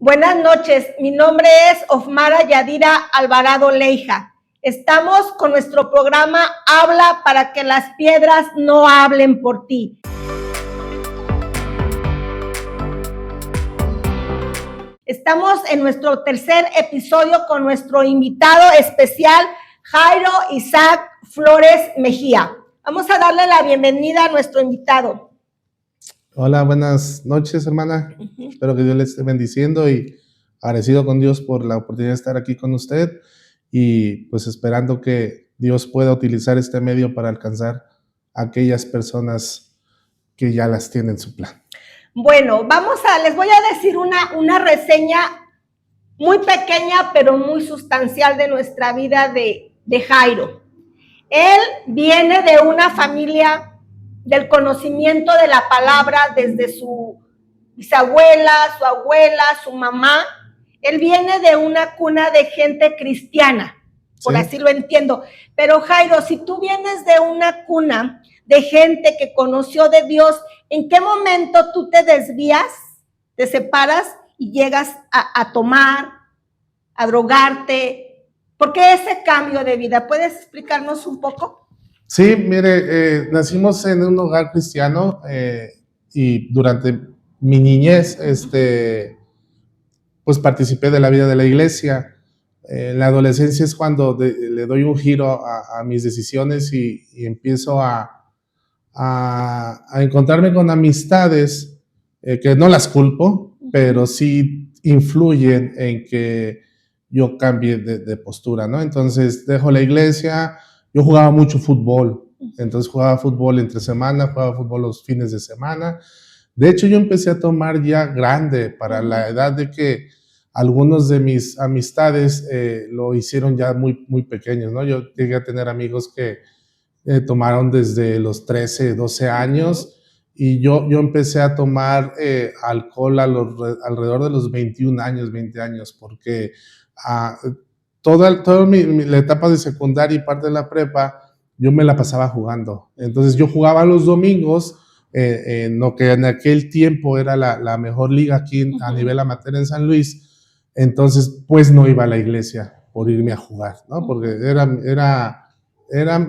Buenas noches, mi nombre es Ofmara Yadira Alvarado Leija. Estamos con nuestro programa Habla para que las piedras no hablen por ti. Estamos en nuestro tercer episodio con nuestro invitado especial, Jairo Isaac Flores Mejía. Vamos a darle la bienvenida a nuestro invitado. Hola, buenas noches, hermana. Espero que Dios le esté bendiciendo y agradecido con Dios por la oportunidad de estar aquí con usted y pues esperando que Dios pueda utilizar este medio para alcanzar a aquellas personas que ya las tienen en su plan. Bueno, les voy a decir una reseña muy pequeña, pero muy sustancial de nuestra vida de Jairo. Él viene de una familia del conocimiento de la palabra desde su bisabuela, su abuela, su mamá. Él viene de una cuna de gente cristiana, por así lo entiendo. Pero Jairo, si tú vienes de una cuna de gente que conoció de Dios, ¿en qué momento tú te desvías, te separas y llegas a tomar, a drogarte? ¿Por qué ese cambio de vida? ¿Puedes explicarnos un poco? Sí, mire, nacimos en un hogar cristiano y durante mi niñez, pues participé de la vida de la iglesia. La adolescencia es cuando le doy un giro a mis decisiones y empiezo a encontrarme con amistades que no las culpo, pero sí influyen en que yo cambie de postura, ¿no? Entonces dejo la iglesia. Yo jugaba mucho fútbol, entonces jugaba fútbol entre semana, jugaba fútbol los fines de semana. De hecho, yo empecé a tomar ya grande, para la edad de que algunos de mis amistades lo hicieron ya muy, muy pequeños, ¿no? Yo llegué a tener amigos que tomaron desde los 13, 12 años, y yo empecé a tomar alcohol alrededor de los 21 años, 20 años, porque toda la etapa de secundaria y parte de la prepa, yo me la pasaba jugando. Entonces yo jugaba los domingos, en lo que en aquel tiempo era la mejor liga aquí a nivel amateur en San Luis. Entonces pues no iba a la iglesia por irme a jugar, ¿no? Porque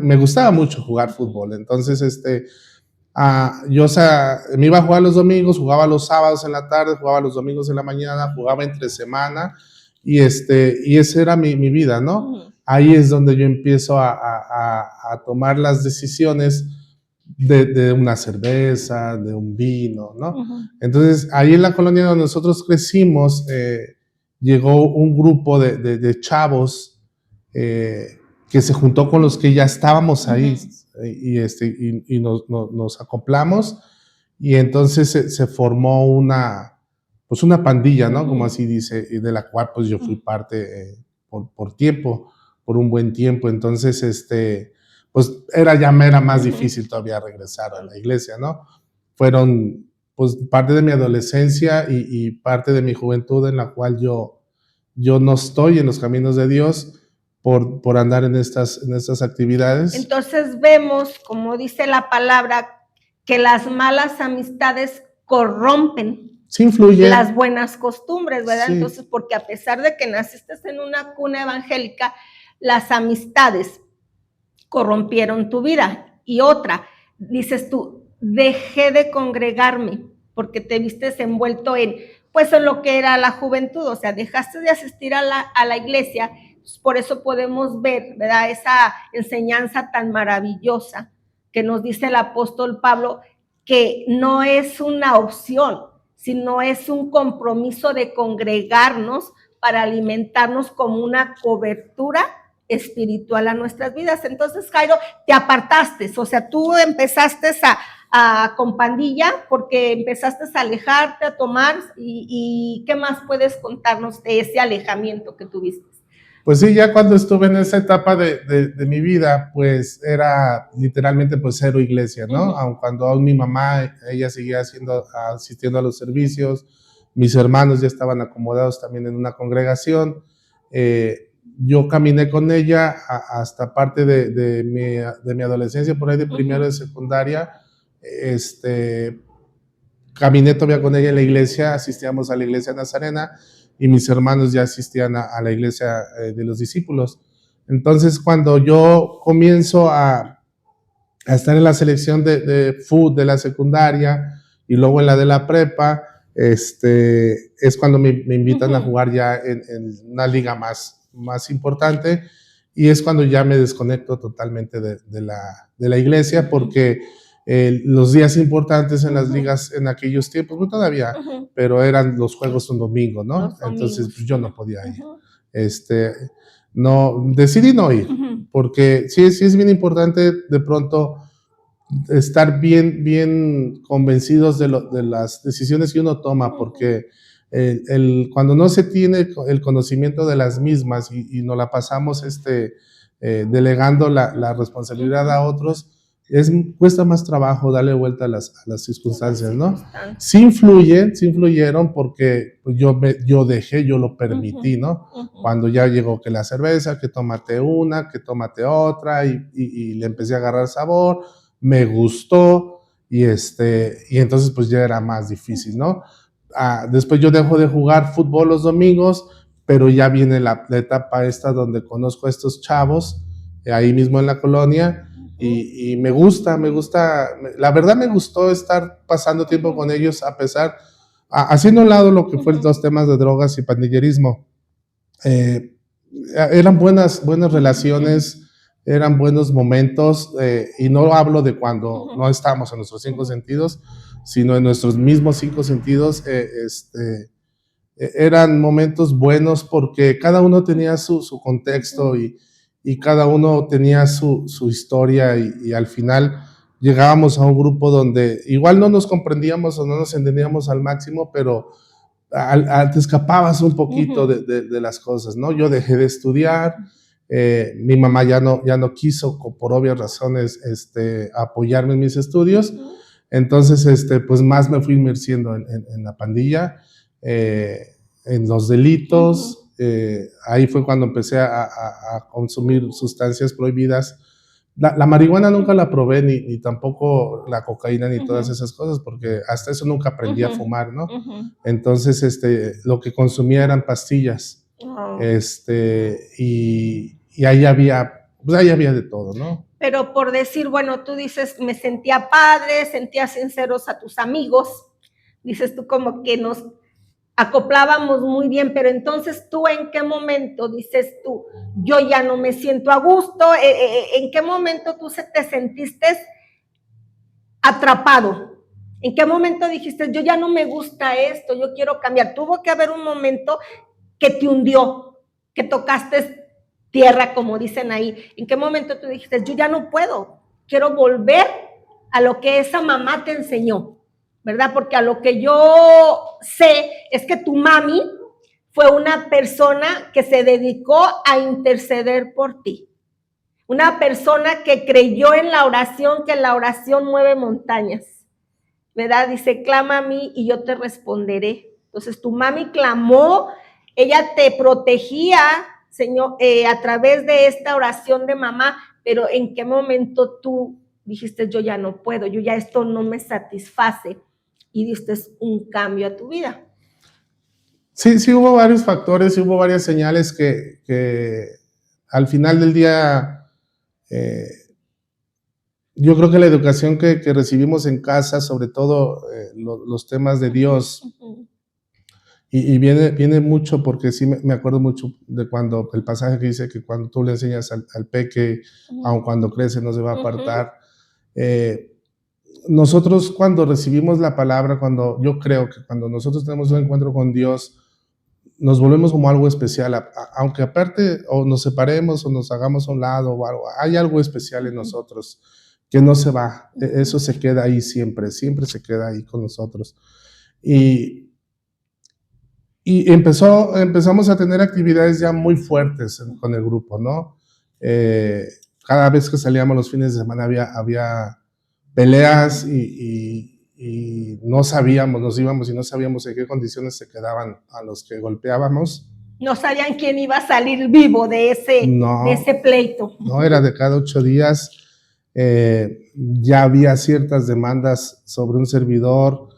me gustaba mucho jugar fútbol. Entonces yo, o sea, me iba a jugar los domingos, jugaba los sábados en la tarde, jugaba los domingos en la mañana, jugaba entre semana, y esa era mi vida, ¿no? Ahí es donde yo empiezo a tomar las decisiones de una cerveza, de un vino, ¿no? Entonces, ahí en la colonia donde nosotros crecimos, llegó un grupo de chavos que se juntó con los que ya estábamos ahí, y nos acoplamos, y entonces se formó una pandilla, ¿no? Como así dice, y de la cual pues yo fui parte por un buen tiempo. Entonces, pues era más difícil todavía regresar a la iglesia, ¿no? Fueron pues parte de mi adolescencia y parte de mi juventud en la cual yo no estoy en los caminos de Dios por andar en estas actividades. Entonces vemos, como dice la palabra, que las malas amistades corrompen, sí, influye las buenas costumbres, ¿verdad? Sí. Entonces, porque a pesar de que naciste en una cuna evangélica, las amistades corrompieron tu vida. Y otra, dices tú, dejé de congregarme porque te vistes envuelto en lo que era la juventud, o sea, dejaste de asistir a la iglesia. Por eso podemos ver, ¿verdad?, esa enseñanza tan maravillosa que nos dice el apóstol Pablo, que no es una opción, sino es un compromiso de congregarnos para alimentarnos como una cobertura espiritual a nuestras vidas. Entonces, Jairo, te apartaste, o sea, tú empezaste con pandilla porque empezaste a alejarte, a tomar, y ¿qué más puedes contarnos de ese alejamiento que tuviste? Pues sí, ya cuando estuve en esa etapa de mi vida, pues era literalmente pues cero iglesia, ¿no? Aun cuando aún mi mamá, ella seguía asistiendo a los servicios, mis hermanos ya estaban acomodados también en una congregación. Yo caminé con ella hasta parte de mi adolescencia, por ahí de primero de secundaria. caminé todavía con ella en la iglesia, asistíamos a la iglesia nazarena y mis hermanos ya asistían a la iglesia de los discípulos. Entonces, cuando yo comienzo a estar en la selección de fútbol de la secundaria y luego en la de la prepa, es cuando me invitan a jugar ya en una liga más importante, y es cuando ya me desconecto totalmente de la iglesia, porque los días importantes en las ligas en aquellos tiempos, no todavía, pero eran los juegos un domingo, ¿no? Entonces pues, yo no podía ir. No, decidí no ir, porque sí es bien importante de pronto estar bien convencidos de las decisiones que uno toma, porque cuando no se tiene el conocimiento de las mismas y nos la pasamos delegando la responsabilidad a otros, cuesta más trabajo darle vuelta a las circunstancias, ¿no? Sí influyeron porque yo lo permití, ¿no? Cuando ya llegó que la cerveza, que tómate una, que tómate otra, y le empecé a agarrar sabor, me gustó, y entonces pues ya era más difícil, ¿no? Después yo dejo de jugar fútbol los domingos, pero ya viene la etapa esta donde conozco a estos chavos, ahí mismo en la colonia, y me gusta, la verdad me gustó estar pasando tiempo con ellos, haciendo a un lado lo que fue los temas de drogas y pandillerismo. Eran buenas relaciones, eran buenos momentos, y no hablo de cuando no estábamos en nuestros 5 sentidos, sino en nuestros mismos 5 sentidos. Eran momentos buenos porque cada uno tenía su contexto, y cada uno tenía su historia, y al final llegábamos a un grupo donde igual no nos comprendíamos o no nos entendíamos al máximo, pero te escapabas un poquito de las cosas, ¿no? Yo dejé de estudiar, mi mamá ya no quiso, por obvias razones, apoyarme en mis estudios, entonces, pues más me fui inmersiendo en la pandilla, en los delitos. Ahí fue cuando empecé a consumir sustancias prohibidas. La marihuana nunca la probé, ni tampoco la cocaína, ni todas esas cosas, porque hasta eso nunca aprendí a fumar, ¿no? Entonces, lo que consumía eran pastillas. Y ahí había de todo, ¿no? Pero por decir, bueno, tú dices, me sentía padre, sentía sinceros a tus amigos, dices tú como que nos acoplábamos muy bien, pero entonces tú en qué momento dices tú, yo ya no me siento a gusto, en qué momento tú te sentiste atrapado, en qué momento dijiste, yo ya no me gusta esto, yo quiero cambiar. Tuvo que haber un momento que te hundió, que tocaste tierra, como dicen ahí. ¿En qué momento tú dijiste, yo ya no puedo, quiero volver a lo que esa mamá te enseñó? ¿Verdad? Porque a lo que yo sé es que tu mami fue una persona que se dedicó a interceder por ti. Una persona que creyó en la oración, que la oración mueve montañas. ¿Verdad? Dice, clama a mí y yo te responderé. Entonces tu mami clamó, ella te protegía, Señor, a través de esta oración de mamá, pero ¿en qué momento tú dijiste, yo ya no puedo, yo ya esto no me satisface? Y diste un cambio a tu vida. Sí hubo varios factores, sí hubo varias señales que al final del día, yo creo que la educación que recibimos en casa, sobre todo los temas de Dios, y viene mucho, porque sí me acuerdo mucho de cuando el pasaje que dice que cuando tú le enseñas al peque, aun cuando crece no se va a apartar. Nosotros cuando recibimos la palabra, yo creo que cuando nosotros tenemos un encuentro con Dios, nos volvemos como algo especial, aunque aparte o nos separemos o nos hagamos a un lado o algo, hay algo especial en nosotros que no se va, eso se queda ahí siempre se queda ahí con nosotros. Y empezamos a tener actividades ya muy fuertes con el grupo, ¿no? Cada vez que salíamos los fines de semana había peleas, y no sabíamos, nos íbamos y no sabíamos en qué condiciones se quedaban a los que golpeábamos. No sabían quién iba a salir vivo de ese pleito. No, era de cada 8 días. Ya había ciertas demandas sobre un servidor,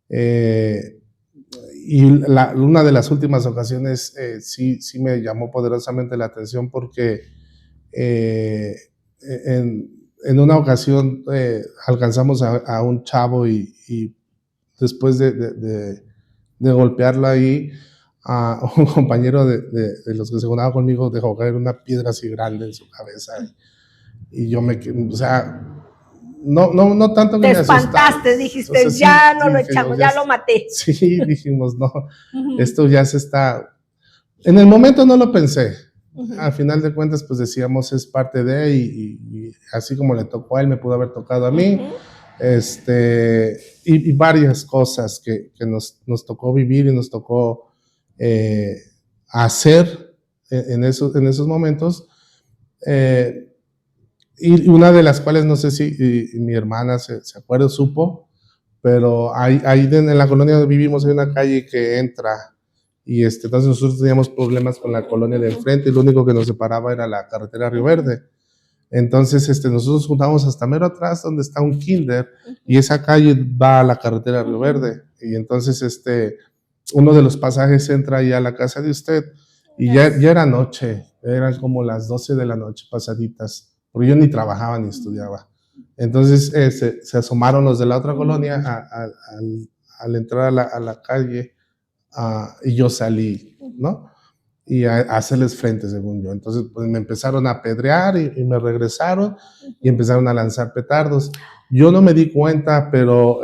Y una de las últimas ocasiones sí me llamó poderosamente la atención porque en una ocasión alcanzamos a un chavo y después de golpearlo ahí, a un compañero de los que se juntaba conmigo dejó caer una piedra así grande en su cabeza. Y yo o sea, no tanto que Te me asustara. espantaste, dijiste, O sea, sí, ya no lo dijimos, echamos, ya lo maté. Sí, dijimos, no, esto ya se está... En el momento no lo pensé. Al final de cuentas, pues decíamos, es parte de, y así como le tocó a él, me pudo haber tocado a mí. Y varias cosas que nos tocó vivir y nos tocó hacer en esos momentos. Y una de las cuales no sé si mi hermana se acuerda, supo, pero ahí en la colonia donde vivimos hay una calle que entra y entonces nosotros teníamos problemas con la colonia de enfrente y lo único que nos separaba era la carretera Río Verde. Entonces nosotros juntamos hasta mero atrás donde está un kinder y esa calle va a la carretera Río Verde. Y entonces uno de los pasajes entra ahí a la casa de usted y ya era noche, eran como las 12 de la noche pasaditas, porque yo ni trabajaba ni estudiaba. Entonces se asomaron los de la otra colonia al entrar a la calle y yo salí, ¿no? Y a hacerles frente, según yo. Entonces, pues me empezaron a apedrear y me regresaron y empezaron a lanzar petardos. Yo no me di cuenta, pero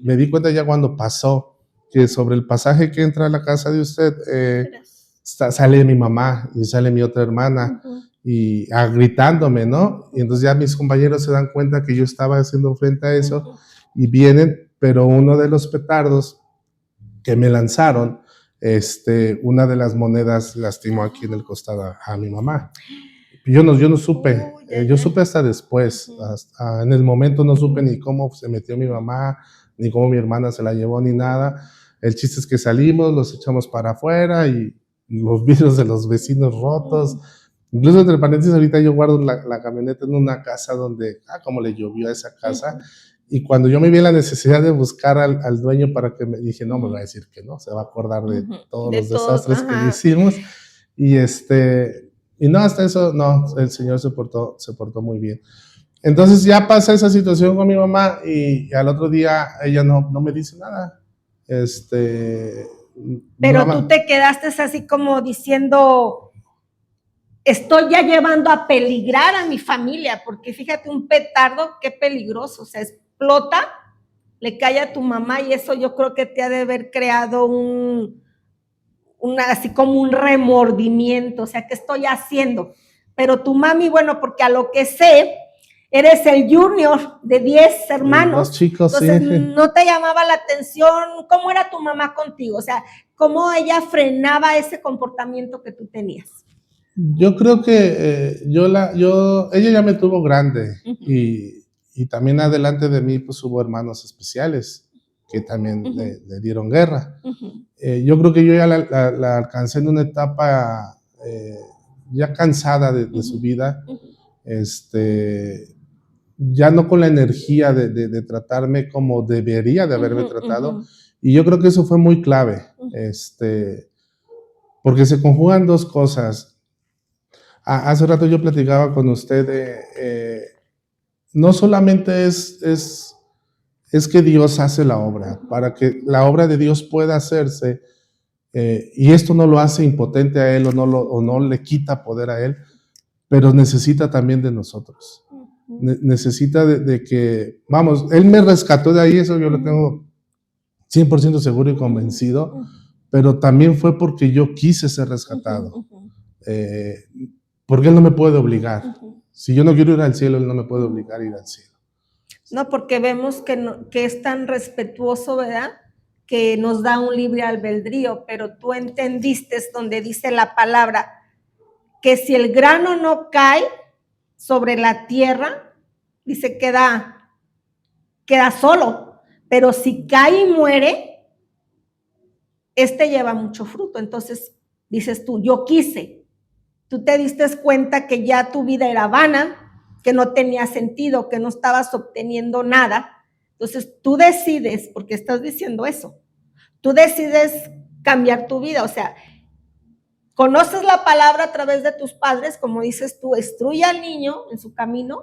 me di cuenta ya cuando pasó que sobre el pasaje que entra a la casa de usted sale mi mamá y sale mi otra hermana y gritándome, ¿no? Y entonces ya mis compañeros se dan cuenta que yo estaba haciendo frente a eso y vienen, pero uno de los petardos que me lanzaron, una de las monedas lastimó aquí en el costado a mi mamá. Yo no supe, yo supe hasta después, en el momento no supe ni cómo se metió mi mamá, ni cómo mi hermana se la llevó, ni nada. El chiste es que salimos, los echamos para afuera y los vidrios de los vecinos rotos. Incluso entre paréntesis, ahorita yo guardo la camioneta en una casa donde, como le llovió a esa casa. Y cuando yo me vi en la necesidad de buscar al dueño para que me dije, no, me va a decir que no, se va a acordar de todos los desastres que le hicimos. Y no, hasta eso, no, el señor se portó muy bien. Entonces ya pasa esa situación con mi mamá y al otro día ella no me dice nada. Pero tú te quedaste así como diciendo, estoy ya llevando a peligrar a mi familia, porque fíjate, un petardo, qué peligroso, o sea, explota, le cae a tu mamá y eso yo creo que te ha de haber creado así como un remordimiento, o sea, ¿qué estoy haciendo? Pero tu mami, bueno, porque a lo que sé, eres el junior de 10 hermanos. Los chicos, entonces, sí. ¿no te llamaba la atención? ¿Cómo era tu mamá contigo? O sea, ¿cómo ella frenaba ese comportamiento que tú tenías? Yo creo que ella ya me tuvo grande y también adelante de mí pues hubo hermanos especiales que también le dieron guerra. Yo creo que yo ya la alcancé en una etapa ya cansada de su vida, ya no con la energía de tratarme como debería de haberme tratado, y yo creo que eso fue muy clave, porque se conjugan dos cosas. Hace rato yo platicaba con usted no solamente es que Dios hace la obra, para que la obra de Dios pueda hacerse, y esto no lo hace impotente a Él o no le quita poder a Él, pero necesita también de nosotros. Necesita de que, vamos, Él me rescató de ahí, eso yo lo tengo 100% seguro y convencido, pero también fue porque yo quise ser rescatado. Porque Él no me puede obligar. Si yo no quiero ir al cielo, Él no me puede obligar a ir al cielo. No, porque vemos que es tan respetuoso, ¿verdad? Que nos da un libre albedrío, pero tú entendiste donde dice la palabra que si el grano no cae sobre la tierra, dice queda solo, pero si cae y muere, lleva mucho fruto. Entonces dices tú, yo quise, tú te diste cuenta que ya tu vida era vana, que no tenía sentido, que no estabas obteniendo nada. Entonces tú decides, porque estás diciendo eso, tú decides cambiar tu vida, o sea, conoces la palabra a través de tus padres, como dices tú, instruye al niño en su camino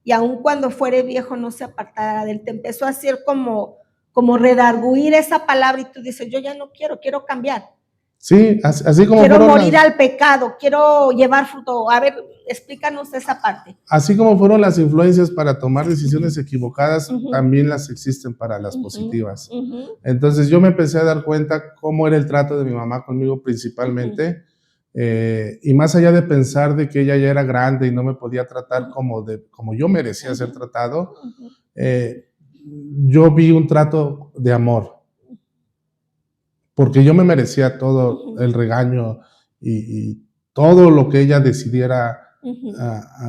y aun cuando fuere viejo no se apartará de él. Te empezó a hacer como redarguir esa palabra y tú dices, yo ya no quiero cambiar. Sí, así como quiero morir al pecado, quiero llevar fruto. A ver, explícanos esa parte. Así como fueron las influencias para tomar decisiones equivocadas, también las existen para las positivas. Entonces yo me empecé a dar cuenta cómo era el trato de mi mamá conmigo principalmente, y más allá de pensar de que ella ya era grande y no me podía tratar como yo merecía ser tratado, yo vi un trato de amor, porque yo me merecía todo el regaño y todo lo que ella decidiera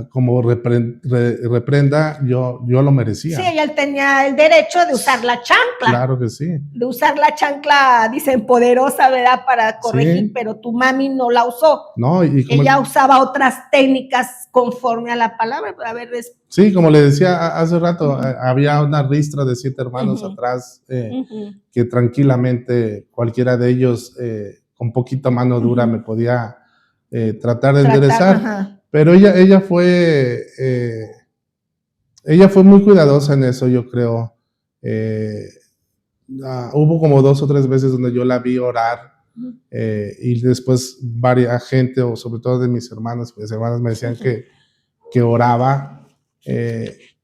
como reprenda, yo lo merecía. Sí, ella tenía el derecho de usar la chancla. Claro que sí. De usar la chancla, dicen, poderosa, ¿verdad? Para corregir, sí. Pero tu mami no la usó. No, ella usaba otras técnicas conforme a la palabra. A ver, sí, como le decía hace rato, había una ristra de 7 hermanos atrás, que tranquilamente cualquiera de ellos con poquita mano dura me podía tratar de enderezar. Pero ella fue muy cuidadosa en eso, yo creo. Hubo como 2 o 3 veces donde yo la vi orar, y después varias gente, o sobre todo de mis hermanas me decían que oraba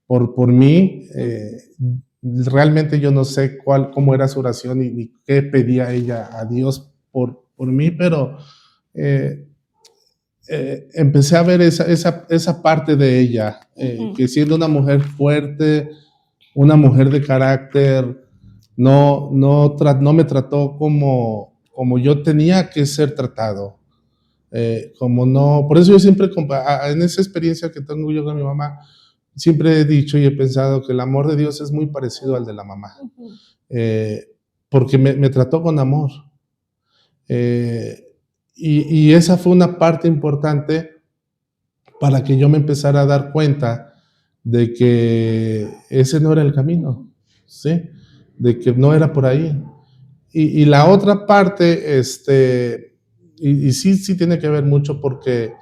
por mí. Realmente yo no sé cómo era su oración ni qué pedía ella a Dios por mí, pero empecé a ver esa parte de ella, que siendo una mujer fuerte, una mujer de carácter, no me trató como yo tenía que ser tratado. Por eso yo siempre, en esa experiencia que tengo yo con mi mamá, siempre he dicho y he pensado que el amor de Dios es muy parecido al de la mamá, porque me trató con amor. Y esa fue una parte importante para que yo me empezara a dar cuenta de que ese no era el camino, ¿sí? De que no era por ahí. Y la otra parte, y sí tiene que ver mucho porque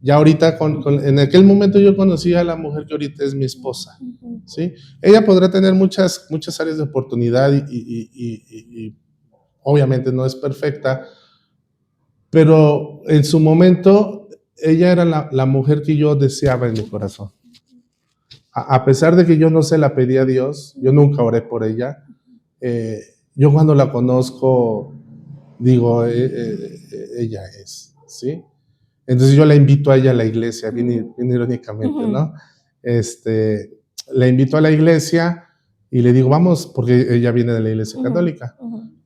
ya ahorita, en aquel momento yo conocí a la mujer que ahorita es mi esposa, ¿sí? Ella podrá tener muchas áreas de oportunidad y obviamente no es perfecta, pero en su momento ella era la mujer que yo deseaba en mi corazón. A pesar de que yo no se la pedí a Dios, yo nunca oré por ella, yo cuando la conozco digo, ella es, ¿sí? Entonces yo la invito a ella a la iglesia, bien irónicamente, ¿no? La invito a la iglesia y le digo, vamos, porque ella viene de la iglesia católica.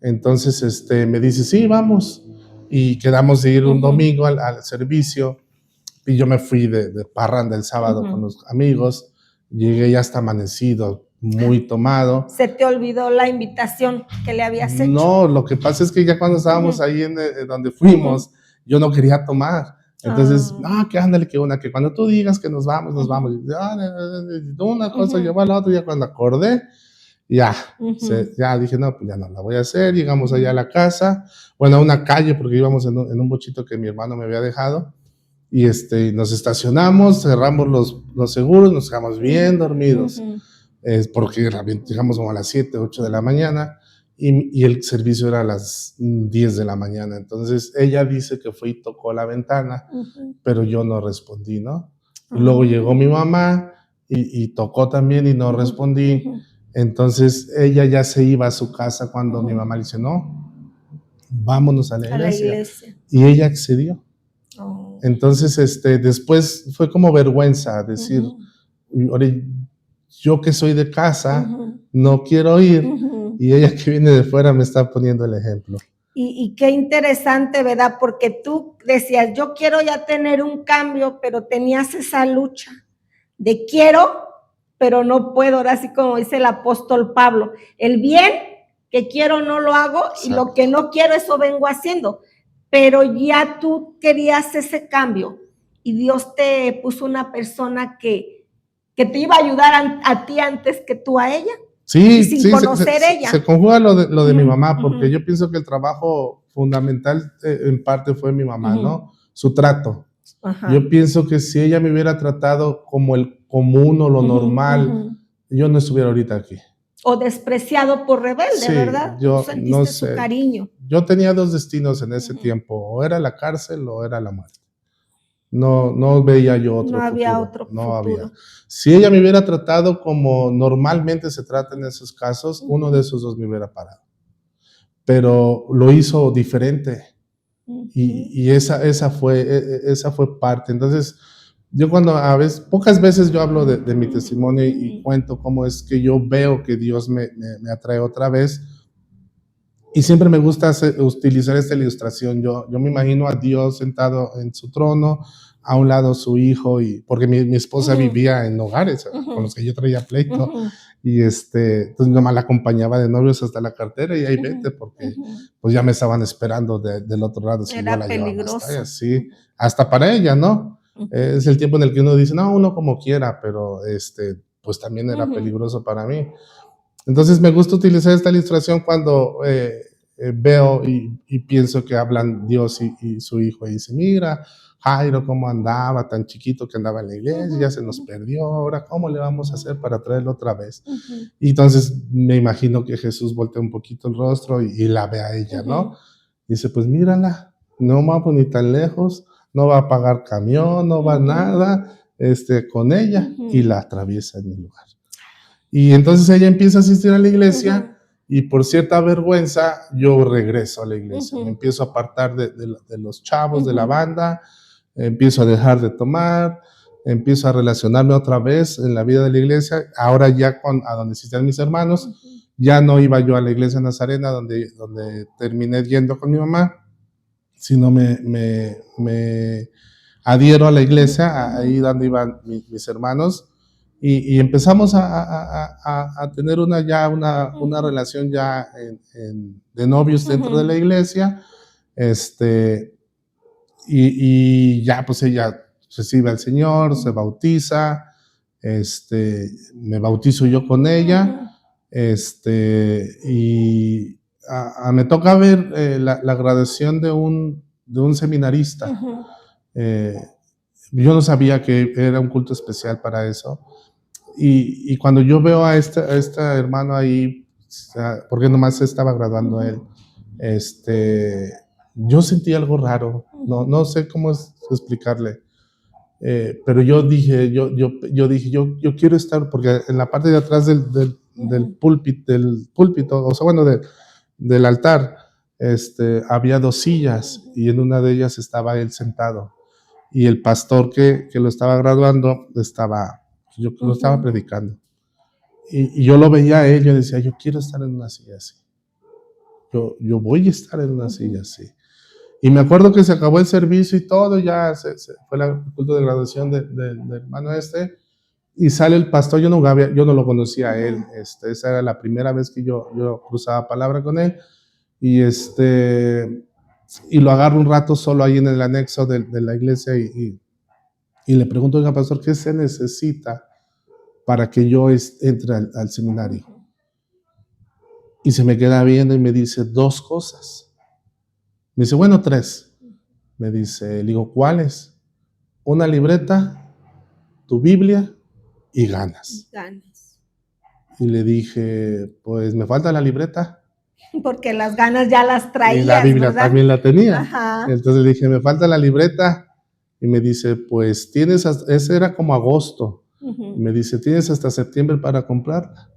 Entonces me dice, sí, vamos. Y quedamos de ir un domingo al servicio, y yo me fui de parranda el sábado con los amigos, llegué ya hasta amanecido, muy tomado. ¿Se te olvidó la invitación que le habías hecho? No, lo que pasa es que ya cuando estábamos ahí en donde fuimos, yo no quería tomar. Entonces, que ándale, que cuando tú digas que nos vamos, nos vamos. Y, una cosa llevó a la otra, ya cuando acordé, ya dije, no, pues ya no la voy a hacer. Llegamos allá a la casa, bueno, a una calle, porque íbamos en un bochito que mi hermano me había dejado, y nos estacionamos, cerramos los seguros, nos quedamos bien dormidos, porque llegamos como a las 7, 8 de la mañana, y el servicio era a las 10 de la mañana. Entonces ella dice que fue y tocó la ventana, pero yo no respondí, ¿no? Y luego llegó mi mamá y tocó también y no respondí. Entonces ella ya se iba a su casa cuando mi mamá le dice, no, vámonos a la iglesia. Y ella accedió. Entonces después fue como vergüenza decir, yo que soy de casa, no quiero ir, y ella que viene de fuera me está poniendo el ejemplo. Y qué interesante, ¿verdad? Porque tú decías, yo quiero ya tener un cambio, pero tenías esa lucha de quiero, pero no puedo. Ahora sí, como dice el apóstol Pablo, el bien que quiero no lo hago. Exacto. Y lo que no quiero, eso vengo haciendo. Pero ya tú querías ese cambio y Dios te puso una persona que te iba a ayudar a ti antes que tú a ella. Sí, y sin sí, conocer ella. se conjuga lo de mi mamá, porque Ujú. yo pienso que el trabajo fundamental en parte fue mi mamá, Ujú. ¿no? Su trato. Ajá. Yo pienso que si ella me hubiera tratado como el común o lo Ujú, normal, ujú. yo no estuviera ahorita aquí. O despreciado por rebelde, Sí, ¿verdad? Tú yo no sentiste su sé. cariño. Yo tenía dos destinos en ese Ujú. tiempo, o era la cárcel o era la muerte. No veía yo otro No había futuro, otro no había. futuro. Si ella me hubiera tratado como normalmente se trata en esos casos, uno de esos dos me hubiera parado. Pero lo hizo diferente Ujú. y esa fue parte. Entonces, yo cuando pocas veces yo hablo de mi testimonio y cuento cómo es que yo veo que Dios me atrae otra vez. Y siempre me gusta utilizar esta ilustración. Yo me imagino a Dios sentado en su trono, a un lado su hijo, porque mi esposa vivía en hogares con los que yo traía pleito, y pues nomás la acompañaba de novios hasta la cartera y ahí vete, porque pues ya me estaban esperando del otro lado, si yo Era la llevaba hasta peligroso. allá, sí, hasta para ella, ¿no? Es el tiempo en el que uno dice, no, uno como quiera, pero pues también era peligroso para mí. Entonces me gusta utilizar esta ilustración cuando veo y pienso que hablan Dios y su hijo y dice, mira, Jairo cómo andaba, tan chiquito que andaba en la iglesia, ya se nos perdió, ahora cómo le vamos a hacer para traerlo otra vez. Y entonces me imagino que Jesús voltea un poquito el rostro y la ve a ella, ¿no? Dice, pues mírala, no va ni tan lejos, no va a pagar camión, no va nada, con ella, y la atraviesa en mi lugar. Y entonces ella empieza a asistir a la iglesia y por cierta vergüenza yo regreso a la iglesia. Me empiezo a apartar de los chavos, de la banda, empiezo a dejar de tomar, empiezo a relacionarme otra vez en la vida de la iglesia. Ahora ya a donde asistían mis hermanos, ya no iba yo a la iglesia nazarena donde terminé yendo con mi mamá, sino me adhiero a la iglesia, ahí donde iban mis hermanos, y empezamos a tener una relación ya de novios dentro de la iglesia, y ya pues ella recibe al Señor, se bautiza, me bautizo yo con ella, y me toca ver la graduación de un seminarista. Yo no sabía que era un culto especial para eso. Y cuando yo veo a este hermano ahí, porque nomás se estaba graduando él, yo sentí algo raro. No sé cómo explicarle. Pero yo dije, yo quiero estar, porque en la parte de atrás del púlpito, o sea, bueno, del altar, había dos sillas y en una de ellas estaba él sentado. Y el pastor que lo estaba graduando lo estaba predicando. Y yo lo veía a él, yo decía, yo quiero estar en una silla así. Yo voy a estar en una silla así. Y me acuerdo que se acabó el servicio y todo, ya fue el culto de graduación del hermano y sale el pastor. Yo no lo conocía a él, esa era la primera vez que yo cruzaba palabra con él, y lo agarro un rato solo ahí en el anexo de la iglesia y le pregunto, oiga, pastor, ¿qué se necesita para que yo entre al seminario? Y se me queda viendo y me dice dos cosas. Me dice, bueno, tres. Me dice, le digo, ¿cuáles? Una libreta, tu Biblia y ganas. Y le dije, pues me falta la libreta. Porque las ganas ya las traías, y la Biblia, ¿verdad?, también la tenía. Ajá. Entonces le dije, me falta la libreta. Y me dice, pues ese era como agosto. Y me dice, tienes hasta septiembre para comprarla.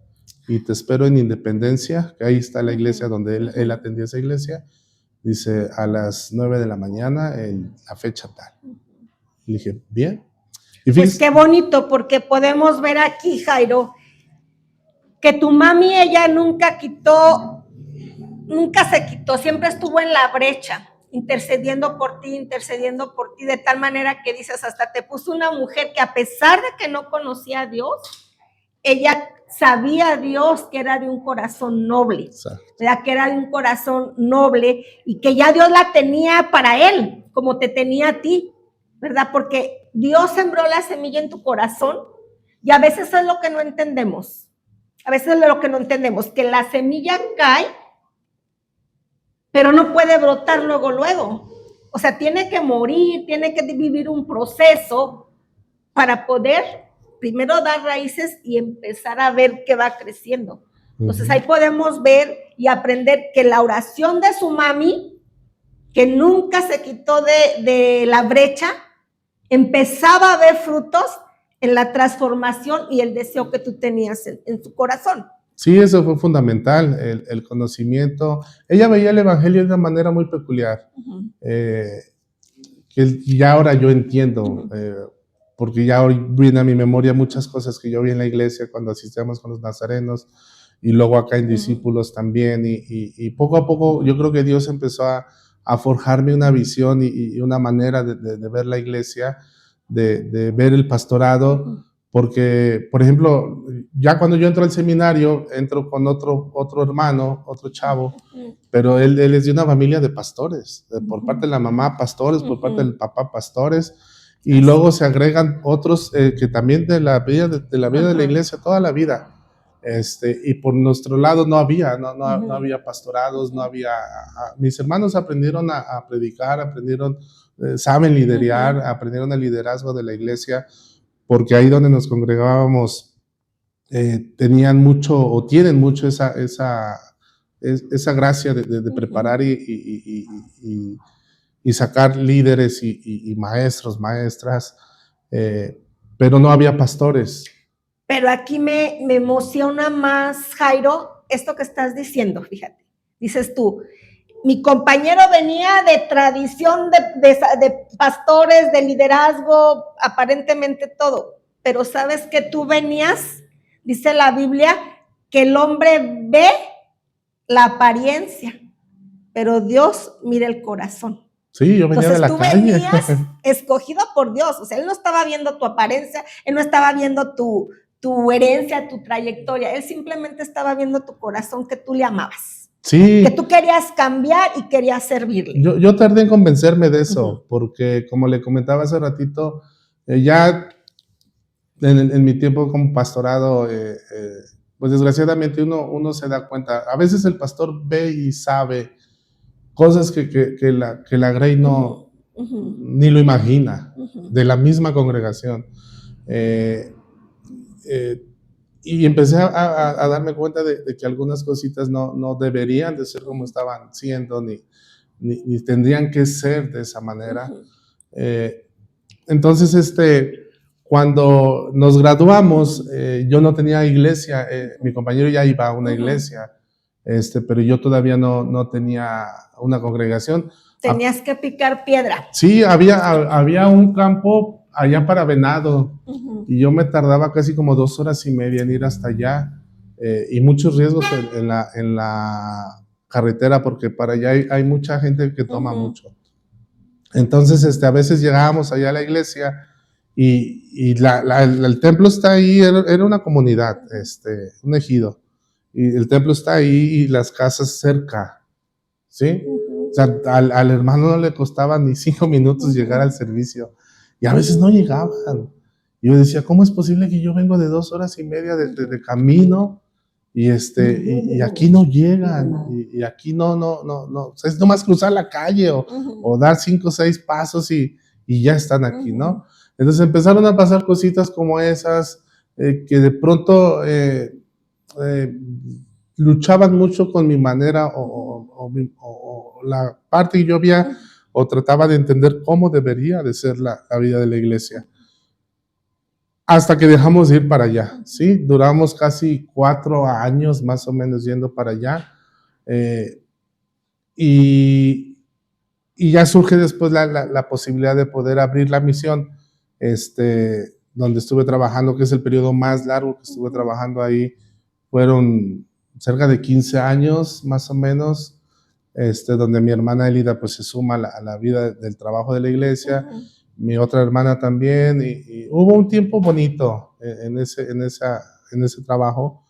Y te espero en Independencia, que ahí está la iglesia donde él atendía esa iglesia. Dice, a las 9 de la mañana, la fecha tal. Le dije, bien. Y pues qué bonito, porque podemos ver aquí, Jairo, que tu mami, ella nunca se quitó, siempre estuvo en la brecha, intercediendo por ti, de tal manera que dices, hasta te puso una mujer que a pesar de que no conocía a Dios, ella sabía a Dios que era de un corazón noble, ¿verdad? Que era de un corazón noble y que ya Dios la tenía para él, como te tenía a ti, ¿verdad? Porque Dios sembró la semilla en tu corazón y a veces es lo que no entendemos. A veces es lo que no entendemos, que la semilla cae, pero no puede brotar luego. O sea, tiene que morir, tiene que vivir un proceso para poder primero dar raíces y empezar a ver que va creciendo. Entonces ahí podemos ver y aprender que la oración de su mami, que nunca se quitó de la brecha, empezaba a ver frutos en la transformación y el deseo que tú tenías en su corazón. Sí, eso fue fundamental, el conocimiento. Ella veía el evangelio de una manera muy peculiar, que ya ahora yo entiendo, porque ya hoy viene a mi memoria muchas cosas que yo vi en la iglesia cuando asistíamos con los nazarenos y luego acá en discípulos también, y poco a poco yo creo que Dios empezó a forjarme una visión y una manera de ver la iglesia, de ver el pastorado, porque, por ejemplo, ya cuando yo entro al seminario, entro con otro hermano, otro chavo, pero él es de una familia de pastores, por parte de la mamá pastores, por parte del papá pastores, y luego se agregan otros que también de la vida de la iglesia toda la vida. Y por nuestro lado no había pastorados, no había, mis hermanos aprendieron a predicar, aprendieron, saben liderar, aprendieron el liderazgo de la iglesia, porque ahí donde nos congregábamos tenían mucho o tienen mucho esa gracia de preparar y sacar líderes y maestros, maestras, pero no había pastores. Pero aquí me emociona más, Jairo, esto que estás diciendo, fíjate. Dices tú, mi compañero venía de tradición de pastores, de liderazgo, aparentemente todo, pero sabes que tú venías, dice la Biblia, que el hombre ve la apariencia, pero Dios mira el corazón. Sí, yo venía. Entonces, de la calle. Tú venías escogido por Dios, o sea, Él no estaba viendo tu apariencia, Él no estaba viendo tu herencia, tu trayectoria, Él simplemente estaba viendo tu corazón, que tú le amabas. Sí. Que tú querías cambiar y querías servirle. Yo tardé en convencerme de eso, porque como le comentaba hace ratito, ya en mi tiempo como pastorado, pues desgraciadamente uno se da cuenta, a veces el pastor ve y sabe cosas que la Grey no, ni lo imagina, de la misma congregación. Y empecé a darme cuenta de que algunas cositas no deberían de ser como estaban siendo, ni tendrían que ser de esa manera. Entonces, cuando nos graduamos, yo no tenía iglesia, mi compañero ya iba a una iglesia, pero yo todavía no tenía una congregación. Tenías que picar piedra. Sí, había un campo allá para Venado, y yo me tardaba casi como 2 horas y media en ir hasta allá, y muchos riesgos en la carretera, porque para allá hay mucha gente que toma mucho. Entonces, a veces llegábamos allá a la iglesia y el templo está ahí, era una comunidad, un ejido, y el templo está ahí y las casas cerca, ¿sí? O sea, al hermano no le costaba ni 5 minutos llegar al servicio, y a veces no llegaban. Y yo decía, ¿cómo es posible que yo vengo de 2 horas y media de camino y aquí no llegan, y aquí no, o sea, es nomás cruzar la calle o dar 5 o 6 pasos y ya están aquí, ¿no? Entonces empezaron a pasar cositas como esas, que de pronto luchaban mucho con mi manera o la parte que yo había, o trataba de entender cómo debería de ser la vida de la iglesia. Hasta que dejamos de ir para allá, ¿sí? Duramos casi 4 años más o menos yendo para allá, y ya surge después la posibilidad de poder abrir la misión, donde estuve trabajando, que es el periodo más largo que estuve trabajando ahí. Fueron cerca de 15 años más o menos, donde mi hermana Elida pues se suma a la vida del trabajo de la iglesia, mi otra hermana también, y hubo un tiempo bonito en ese trabajo,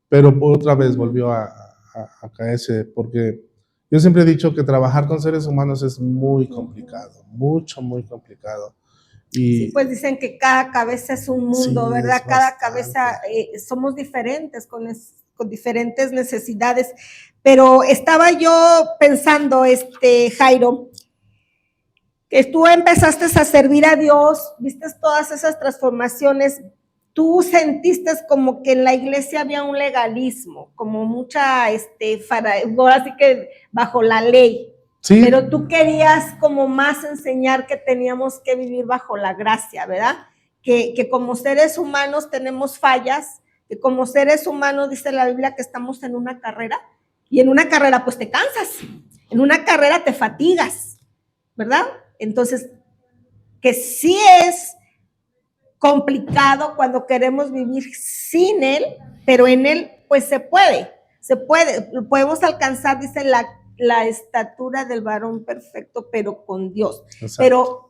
pero otra vez volvió a caerse, porque yo siempre he dicho que trabajar con seres humanos es muy complicado, muy complicado. Sí, Y pues dicen que cada cabeza es un mundo, sí, ¿verdad? es Cada bastante. cabeza, somos diferentes con diferentes necesidades. Pero estaba yo pensando, Jairo, que tú empezaste a servir a Dios, viste todas esas transformaciones, tú sentiste como que en la iglesia había un legalismo, como mucha, así que bajo la ley. Sí. Pero tú querías como más enseñar que teníamos que vivir bajo la gracia, ¿verdad? Que como seres humanos tenemos fallas, que como seres humanos dice la Biblia que estamos en una carrera, y en una carrera pues te cansas, en una carrera te fatigas, ¿verdad? Entonces, que sí es complicado cuando queremos vivir sin Él, pero en Él pues se puede, podemos alcanzar, dice la estatura del varón perfecto, pero con Dios,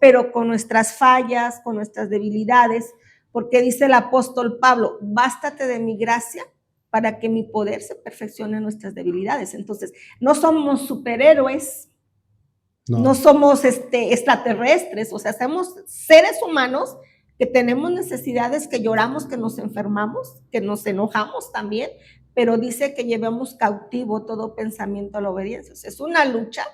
pero con nuestras fallas, con nuestras debilidades, porque dice el apóstol Pablo, bástate de mi gracia para que mi poder se perfeccione en nuestras debilidades. Entonces, no somos superhéroes, no somos extraterrestres, o sea, somos seres humanos que tenemos necesidades, que lloramos, que nos enfermamos, que nos enojamos también, pero dice que llevemos cautivo todo pensamiento a la obediencia. O sea, es una lucha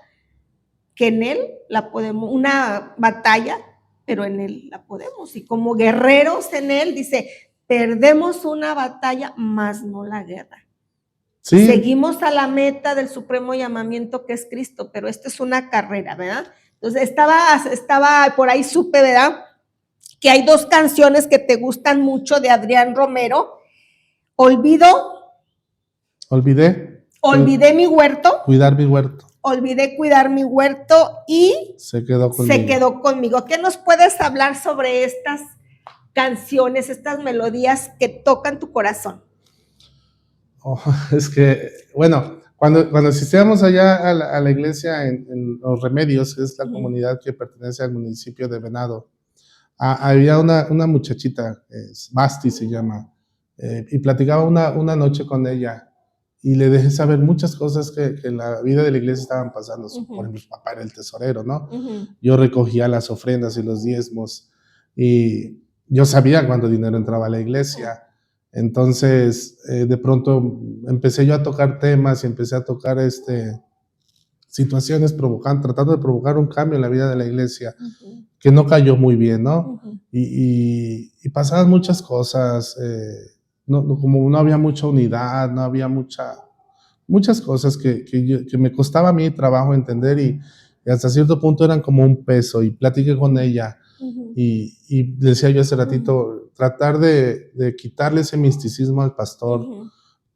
que en Él la podemos, una batalla, pero en Él la podemos. Y como guerreros en Él, dice, perdemos una batalla, más no la guerra. Sí. Seguimos a la meta del supremo llamamiento que es Cristo, pero esto es una carrera, ¿verdad? Entonces estaba por ahí supe, ¿verdad? Que hay 2 canciones que te gustan mucho de Adrián Romero. Olvidé mi huerto. Cuidar mi huerto. Olvidé cuidar mi huerto y se quedó conmigo. ¿Qué nos puedes hablar sobre estas canciones, estas melodías que tocan tu corazón? Oh, es que, bueno, cuando asistíamos allá a la iglesia en Los Remedios, que es la comunidad que pertenece al municipio de Venado, había una muchachita, Basti se llama, y platicaba una noche con ella y le dejé saber muchas cosas que en la vida de la iglesia estaban pasando. Por ejemplo, su papá era el tesorero, ¿no? Yo recogía las ofrendas y los diezmos y yo sabía cuándo dinero entraba a la iglesia. Entonces, de pronto empecé yo a tocar temas y empecé a tocar situaciones tratando de provocar un cambio en la vida de la iglesia, que no cayó muy bien, ¿no? Y pasaban muchas cosas, como no había mucha unidad, no había muchas cosas que me costaba a mí trabajo entender y hasta cierto punto eran como un peso, y platiqué con ella. Y decía yo hace ratito, tratar de quitarle ese misticismo al pastor,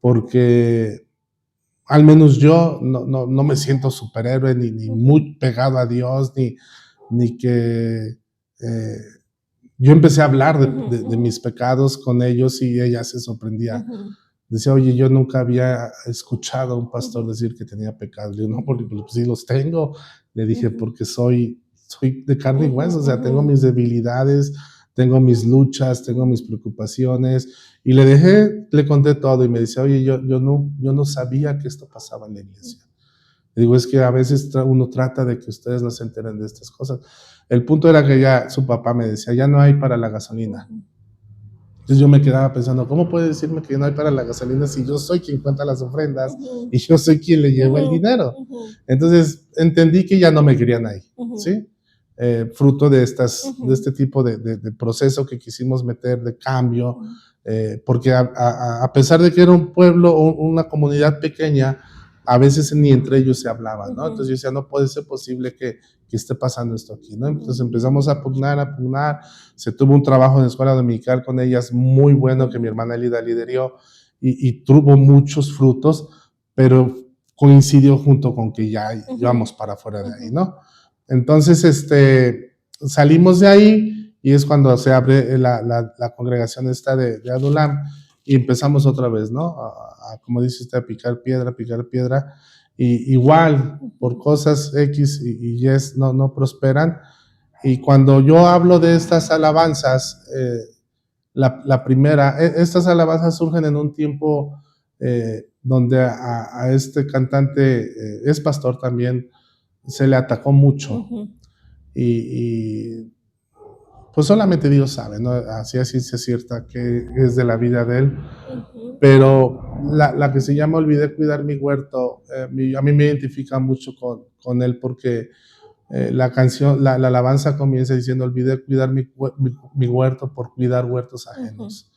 porque al menos yo no me siento superhéroe, ni muy pegado a Dios, ni que yo empecé a hablar de mis pecados con ellos y ella se sorprendía. Decía, oye, yo nunca había escuchado a un pastor decir que tenía pecados. Le digo, no, porque pues, sí los tengo. Le dije, porque soy de carne y hueso, o sea, tengo mis debilidades, tengo mis luchas, tengo mis preocupaciones. Y le conté todo y me dice, oye, yo no sabía que esto pasaba en la iglesia. Le digo, es que a veces uno trata de que ustedes no se enteren de estas cosas. El punto era que ya su papá me decía, ya no hay para la gasolina. Entonces yo me quedaba pensando, ¿cómo puede decirme que no hay para la gasolina si yo soy quien cuenta las ofrendas y yo soy quien le lleva el dinero? Entonces entendí que ya no me querían ahí, ¿sí? Fruto de este tipo de proceso que quisimos meter de cambio, porque a pesar de que era un pueblo o una comunidad pequeña, a veces ni entre ellos se hablaban, ¿no? Entonces yo decía, no puede ser posible que esté pasando esto aquí, ¿no? Entonces empezamos a pugnar, se tuvo un trabajo en la escuela dominical con ellas muy bueno que mi hermana Elida lideró y tuvo muchos frutos, pero coincidió junto con que ya íbamos para afuera de ahí, ¿no? Entonces, salimos de ahí y es cuando se abre la congregación esta de Adulam y empezamos otra vez, ¿no? Como dice usted, a picar piedra, y igual, por cosas X y Y no prosperan. Y cuando yo hablo de estas alabanzas, la primera, estas alabanzas surgen en un tiempo donde a este cantante, es pastor también, se le atacó mucho. Y pues solamente Dios sabe, ¿no? Así es ciencia cierta que es de la vida de él. Ujú. Pero la que se llama Olvidé cuidar mi huerto, a mí me identifica mucho con él porque la canción, la alabanza comienza diciendo, olvidé cuidar mi huerto por cuidar huertos ajenos.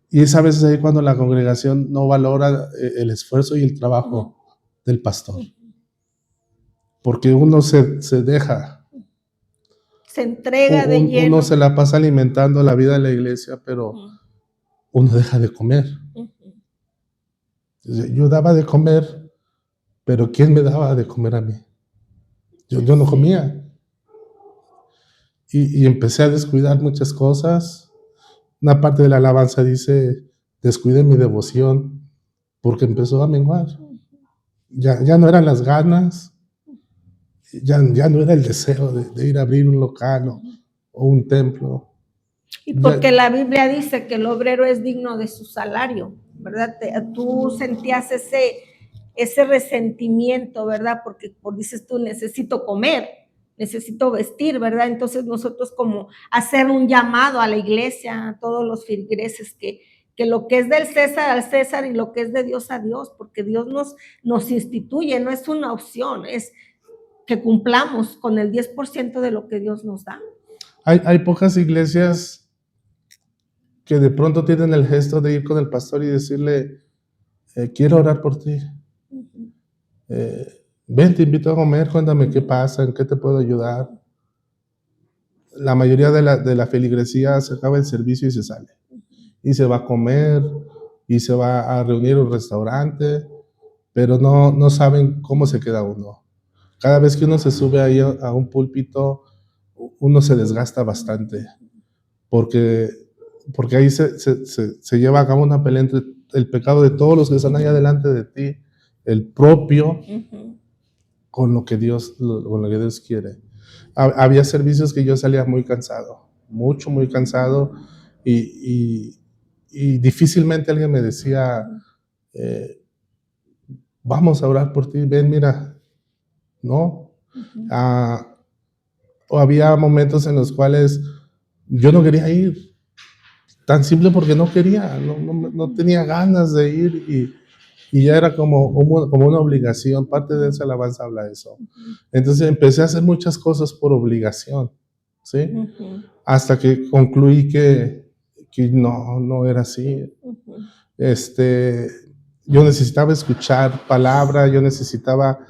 Y es a veces ahí cuando la congregación no valora el esfuerzo y el trabajo del pastor. Porque uno se deja, Se entrega de uno lleno. se la pasa alimentando la vida de la iglesia, pero uno deja de comer. Yo daba de comer, pero ¿quién me daba de comer a mí? Yo no comía. Y empecé a descuidar muchas cosas. Una parte de la alabanza dice, descuidé mi devoción, porque empezó a menguar. Ya no eran las ganas, ya no era el deseo de ir a abrir un local o un templo. Y porque la Biblia dice que el obrero es digno de su salario, ¿verdad? Tú sentías ese resentimiento, ¿verdad? Porque dices tú, necesito comer, necesito vestir, ¿verdad? Entonces nosotros como hacer un llamado a la iglesia, a todos los feligreses, que lo que es del César al César y lo que es de Dios a Dios, porque Dios nos instituye, no es una opción, es que cumplamos con el 10% de lo que Dios nos da. Hay pocas iglesias que de pronto tienen el gesto de ir con el pastor y decirle, quiero orar por ti. Ven, te invito a comer, cuéntame qué pasa, en qué te puedo ayudar. La mayoría de la feligresía se acaba el servicio y se sale. Y se va a comer, y se va a reunir en un restaurante, pero no saben cómo se queda uno. Cada vez que uno se sube ahí a un púlpito, uno se desgasta bastante, porque ahí se lleva a cabo una pelea entre el pecado de todos los que están ahí adelante de ti, el propio, con lo que Dios quiere. Había servicios que yo salía muy cansado, muy cansado, y difícilmente alguien me decía, vamos a orar por ti, ven, mira, no. O había momentos en los cuales yo no quería ir, tan simple porque no quería, no tenía ganas de ir, y ya era como una obligación. Parte de esa alabanza habla de eso. Entonces empecé a hacer muchas cosas por obligación, ¿sí? Hasta que concluí que no era así. Yo necesitaba escuchar palabra, yo necesitaba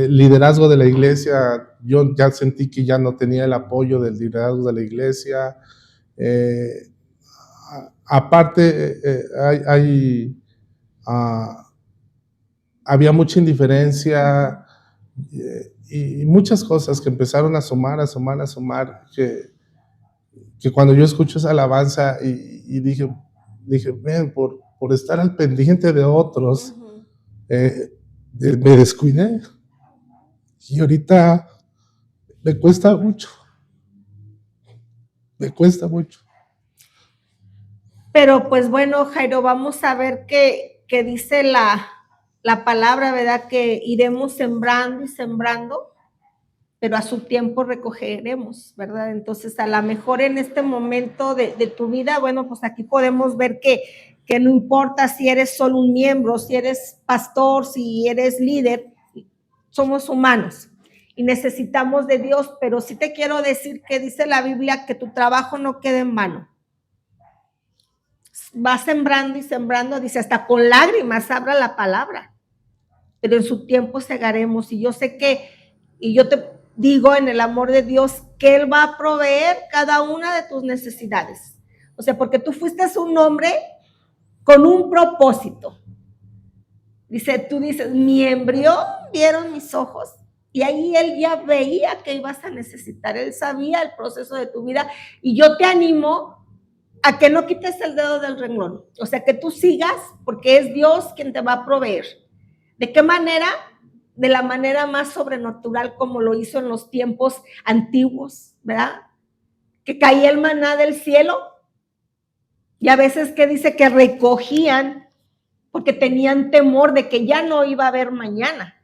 liderazgo de la iglesia. Yo ya sentí que ya no tenía el apoyo del liderazgo de la iglesia. Aparte, había mucha indiferencia y muchas cosas que empezaron a sumar, que cuando yo escucho esa alabanza y dije, ven, por estar al pendiente de otros, me descuidé. Y ahorita me cuesta mucho. Pero pues bueno, Jairo, vamos a ver qué dice la palabra, ¿verdad? Que iremos sembrando y sembrando, pero a su tiempo recogeremos, ¿verdad? Entonces, a lo mejor en este momento de tu vida, bueno, pues aquí podemos ver que no importa si eres solo un miembro, si eres pastor, si eres líder, somos humanos y necesitamos de Dios, pero sí te quiero decir que dice la Biblia que tu trabajo no quede en vano. Va sembrando y sembrando, dice, hasta con lágrimas abra la palabra, pero en su tiempo segaremos. Y yo sé que, y yo te digo en el amor de Dios, que Él va a proveer cada una de tus necesidades. O sea, porque tú fuiste un hombre con un propósito. Dice, tú dices, mi embrión vieron mis ojos, y ahí Él ya veía que ibas a necesitar. Él sabía el proceso de tu vida, y yo te animo a que no quites el dedo del renglón, o sea, que tú sigas, porque es Dios quien te va a proveer. ¿De qué manera? De la manera más sobrenatural, como lo hizo en los tiempos antiguos, ¿verdad? Que caía el maná del cielo, y a veces que dice que recogían porque tenían temor de que ya no iba a haber mañana.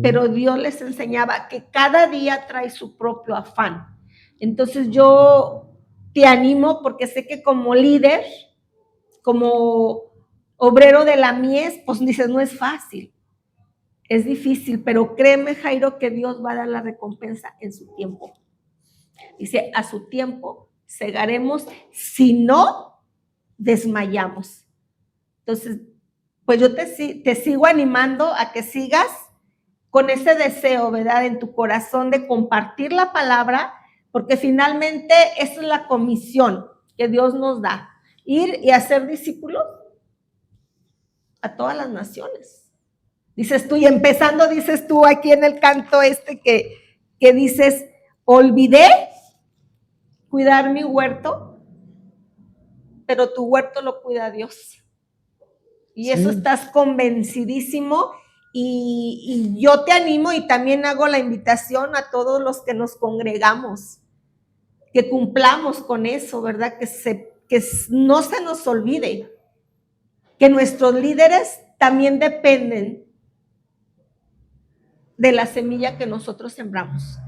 pero Dios les enseñaba que cada día trae su propio afán. Entonces yo te animo porque sé que como líder, como obrero de la mies, pues dices, no es fácil, es difícil, pero créeme, Jairo, que Dios va a dar la recompensa en su tiempo. Dice, a su tiempo segaremos, si no, desmayamos. Entonces, pues yo te sigo animando a que sigas con ese deseo, ¿verdad?, en tu corazón de compartir la palabra, porque finalmente esa es la comisión que Dios nos da, ir y hacer discípulos a todas las naciones. Dices tú, y empezando, dices tú aquí en el canto que dices, olvidé cuidar mi huerto, pero tu huerto lo cuida Dios. Y eso estás convencidísimo. Y yo te animo y también hago la invitación a todos los que nos congregamos, que cumplamos con eso, ¿verdad? Que no se nos olvide que nuestros líderes también dependen de la semilla que nosotros sembramos.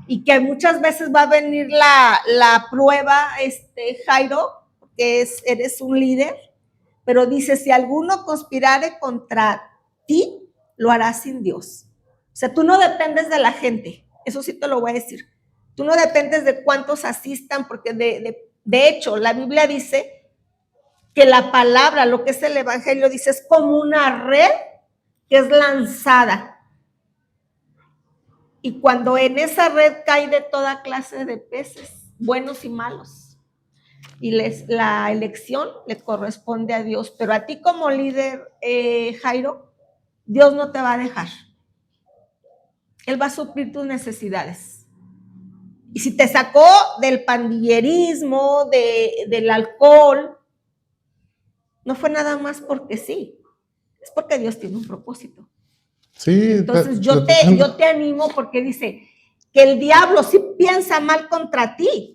Y que muchas veces va a venir la prueba, Jairo, que eres un líder, pero dice, si alguno conspirare contra ti, lo hará sin Dios. O sea, tú no dependes de la gente, eso sí te lo voy a decir. Tú no dependes de cuántos asistan, porque de hecho, la Biblia dice que la palabra, lo que es el evangelio, dice, es como una red que es lanzada. Y cuando en esa red cae de toda clase de peces, buenos y malos, y la elección le corresponde a Dios. Pero a ti como líder, Jairo, Dios no te va a dejar. Él va a suplir tus necesidades. Y si te sacó del pandillerismo, del alcohol, no fue nada más porque sí, es porque Dios tiene un propósito. Sí. Entonces yo te animo porque dice que el diablo sí piensa mal contra ti.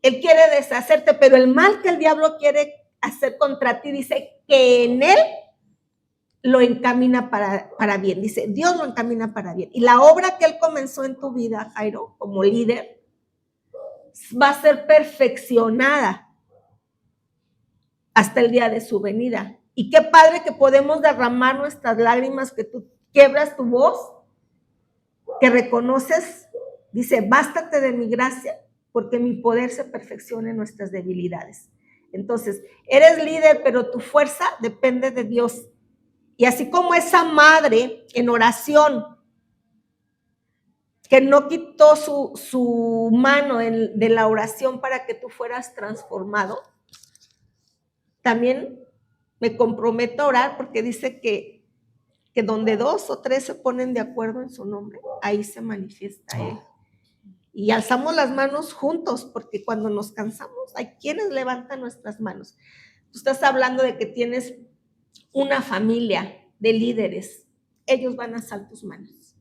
Él quiere deshacerte, pero el mal que el diablo quiere hacer contra ti, dice que en él lo encamina para bien. Dice, Dios lo encamina para bien. Y la obra que él comenzó en tu vida, Jairo, como líder, va a ser perfeccionada hasta el día de su venida. Y qué padre que podemos derramar nuestras lágrimas, que tú quiebras tu voz, que reconoces, dice, bástate de mi gracia, porque mi poder se perfecciona en nuestras debilidades. Entonces, eres líder, pero tu fuerza depende de Dios. Y así como esa madre en oración, que no quitó su mano de la oración para que tú fueras transformado, también me comprometo a orar, porque dice que donde 2 o 3 se ponen de acuerdo en su nombre, ahí se manifiesta Él. Y alzamos las manos juntos, porque cuando nos cansamos, hay quienes levantan nuestras manos. Tú estás hablando de que tienes una familia de líderes, ellos van a alzar tus manos,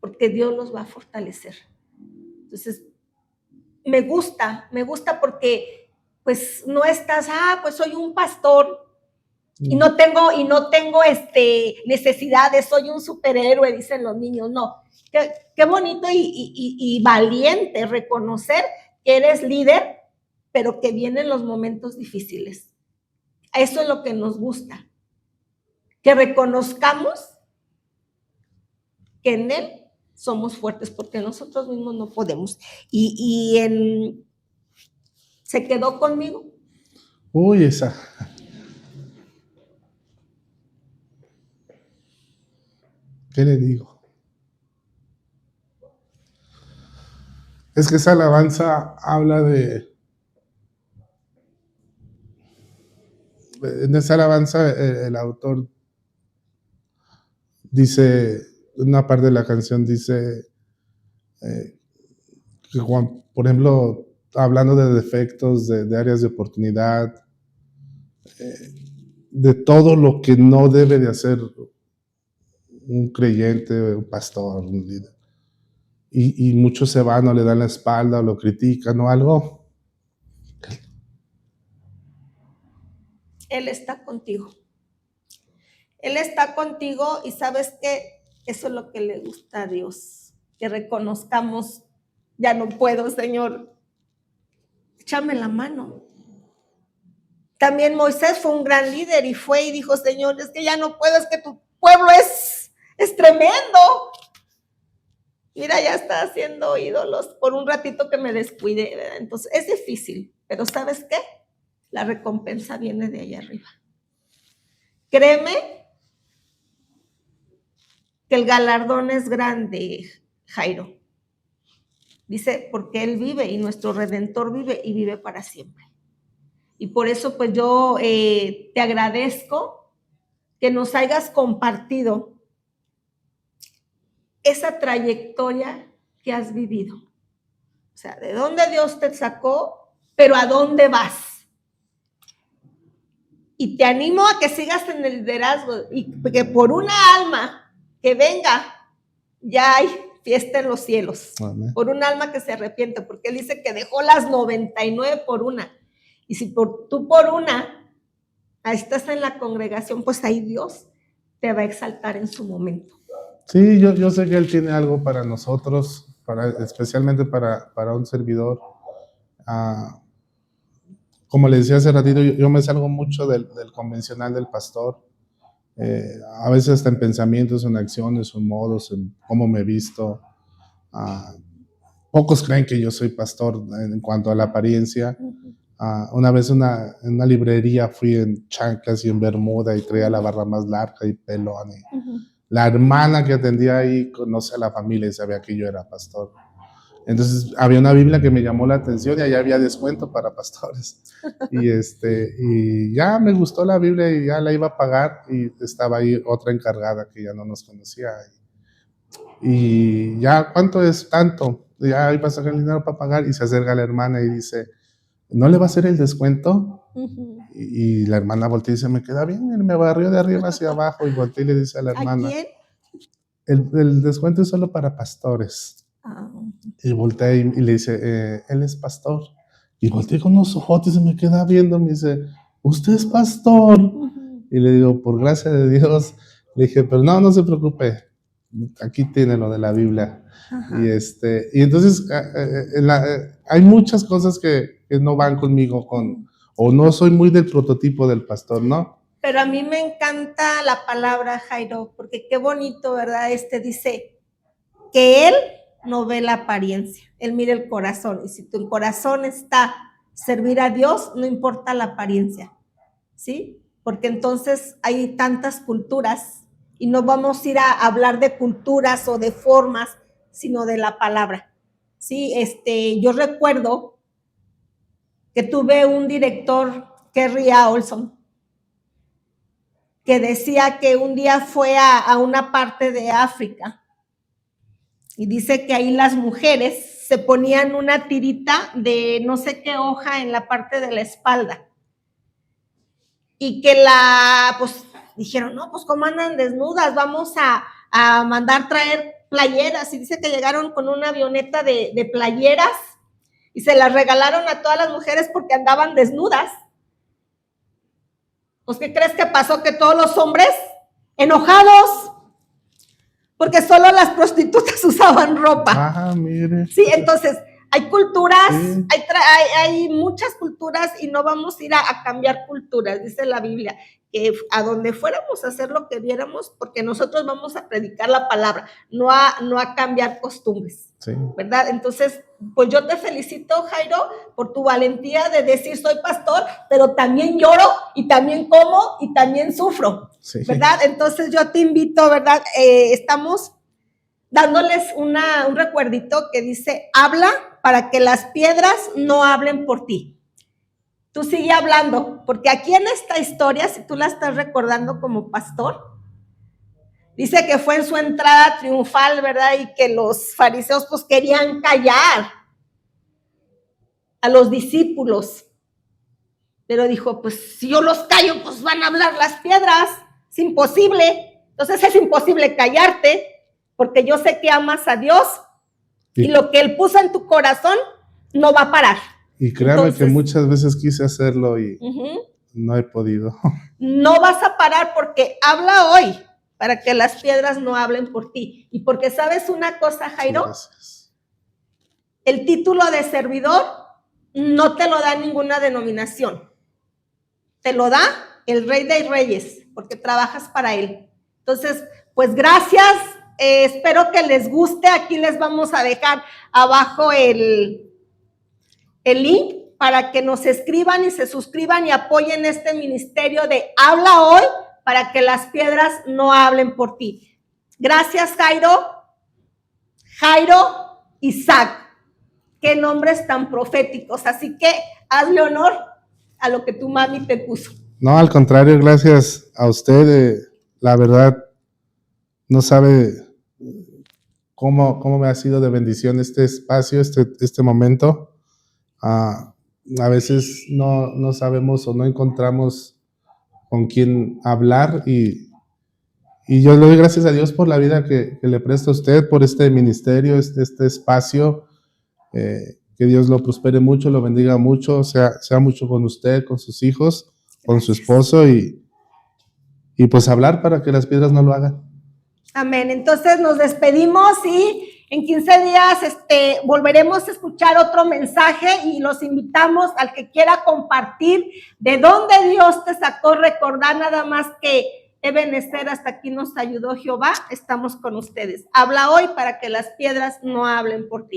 porque Dios los va a fortalecer. Entonces, me gusta porque pues no estás, pues soy un pastor y no tengo necesidades, soy un superhéroe, dicen los niños. No, qué bonito y valiente reconocer que eres líder, pero que vienen los momentos difíciles. Eso es lo que nos gusta, que reconozcamos que en Él somos fuertes, porque nosotros mismos no podemos. ¿Se quedó conmigo? Uy, esa. ¿Qué le digo? Es que esa alabanza habla en esa alabanza el autor dice, una parte de la canción dice que Juan, por ejemplo, hablando de defectos, de áreas de oportunidad, de todo lo que no debe de hacer un creyente, un pastor, un líder. Y muchos se van o le dan la espalda o lo critican o algo. Él está contigo. Él está contigo y sabes que eso es lo que le gusta a Dios, que reconozcamos, ya no puedo, Señor, échame la mano. También Moisés fue un gran líder y fue y dijo, Señor, es que ya no puedo, es que tu pueblo es tremendo. Mira, ya está haciendo ídolos por un ratito que me descuide, ¿verdad? Entonces es difícil, pero ¿sabes qué? La recompensa viene de allá arriba. Créeme que el galardón es grande, Jairo. Dice, porque Él vive y nuestro Redentor vive y vive para siempre. Y por eso pues yo te agradezco que nos hayas compartido esa trayectoria que has vivido. O sea, de dónde Dios te sacó, pero a dónde vas. Y te animo a que sigas en el liderazgo y que por una alma que venga, ya hay fiesta en los cielos. Amén. Por un alma que se arrepiente, porque Él dice que dejó las 99 por una. Y si tú por una estás en la congregación, pues ahí Dios te va a exaltar en su momento. Sí, yo sé que Él tiene algo para nosotros, especialmente para un servidor. Como le decía hace ratito, yo me salgo mucho del convencional del pastor. A veces hasta en pensamientos, en acciones, en modos, en cómo me visto. Pocos creen que yo soy pastor en cuanto a la apariencia. Una vez en una librería fui en chanclas y en bermuda y traía la barra más larga y pelón. La hermana que atendía ahí conoce a la familia y sabía que yo era pastor. Entonces había una Biblia que me llamó la atención y allá había descuento para pastores. Y ya me gustó la Biblia y ya la iba a pagar y estaba ahí otra encargada que ya no nos conocía. Y ya, ¿cuánto es? Tanto. Ya iba a sacar el dinero para pagar y se acerca la hermana y dice, ¿no le va a hacer el descuento? Y la hermana voltea y dice, me queda bien, él me barrió de arriba hacia abajo y voltea y le dice a la hermana, ¿a quién? El descuento es solo para pastores. Y voltea y le dice, él es pastor. Y voltea con unos ojotes y se me queda viendo, me dice, ¿usted es pastor? Y le digo, por gracia de Dios. Le dije, pero no se preocupe, aquí tiene lo de la Biblia. Y entonces hay muchas cosas que no van conmigo o no soy muy del prototipo del pastor, ¿no? Pero a mí me encanta la palabra, Jairo, porque qué bonito, ¿verdad? Dice que Él no ve la apariencia, Él mira el corazón. Y si tu corazón está servir a Dios, no importa la apariencia, ¿sí? Porque entonces hay tantas culturas y no vamos a ir a hablar de culturas o de formas, sino de la palabra, ¿sí? Yo recuerdo que tuve un director, Kerry A. Olson, que decía que un día fue a una parte de África y dice que ahí las mujeres se ponían una tirita de no sé qué hoja en la parte de la espalda y que pues dijeron, no, pues cómo andan desnudas, vamos a mandar traer playeras, y dice que llegaron con una avioneta de playeras y se las regalaron a todas las mujeres porque andaban desnudas. Pues, ¿qué crees que pasó? Que todos los hombres enojados, porque solo las prostitutas usaban ropa. Mire. Sí, entonces hay culturas, sí. hay muchas culturas y no vamos a ir a cambiar culturas, dice la Biblia, que a donde fuéramos a hacer lo que viéramos, porque nosotros vamos a predicar la palabra, no a cambiar costumbres, sí. ¿Verdad? Entonces, pues yo te felicito, Jairo, por tu valentía de decir soy pastor, pero también lloro y también como y también sufro, sí. ¿Verdad? Entonces yo te invito, ¿verdad? Estamos dándoles un recuerdito que dice, habla para que las piedras no hablen por ti. Tú sigue hablando, porque aquí en esta historia, si tú la estás recordando como pastor, dice que fue en su entrada triunfal, ¿verdad? Y que los fariseos pues querían callar a los discípulos. Pero dijo, pues si yo los callo, pues van a hablar las piedras. Es imposible. Entonces es imposible callarte, porque yo sé que amas a Dios y lo que Él puso en tu corazón no va a parar. Y créame que muchas veces quise hacerlo y no he podido. No vas a parar porque habla hoy para que las piedras no hablen por ti. Y porque sabes una cosa, Jairo, Gracias. el título de servidor no te lo da ninguna denominación. Te lo da el Rey de Reyes, porque trabajas para él. Entonces, pues gracias. Espero que les guste. Aquí les vamos a dejar abajo el link para que nos escriban y se suscriban y apoyen este ministerio de Habla Hoy para que las piedras no hablen por ti. Gracias, Jairo. Jairo Isaac. Qué nombres tan proféticos. Así que hazle honor a lo que tu mami te puso. No, al contrario, gracias a usted. La verdad, no sabe cómo me ha sido de bendición este espacio, este momento. A veces no sabemos o no encontramos con quién hablar y yo le doy gracias a Dios por la vida que le presta a usted, por este ministerio, este espacio. Que Dios lo prospere mucho, lo bendiga mucho, sea mucho con usted, con sus hijos, con su esposo y pues hablar para que las piedras no lo hagan. Amén. Entonces nos despedimos y en 15 días volveremos a escuchar otro mensaje y los invitamos al que quiera compartir de dónde Dios te sacó, recordar nada más que Ebenezer, hasta aquí nos ayudó Jehová, estamos con ustedes. Habla hoy para que las piedras no hablen por ti.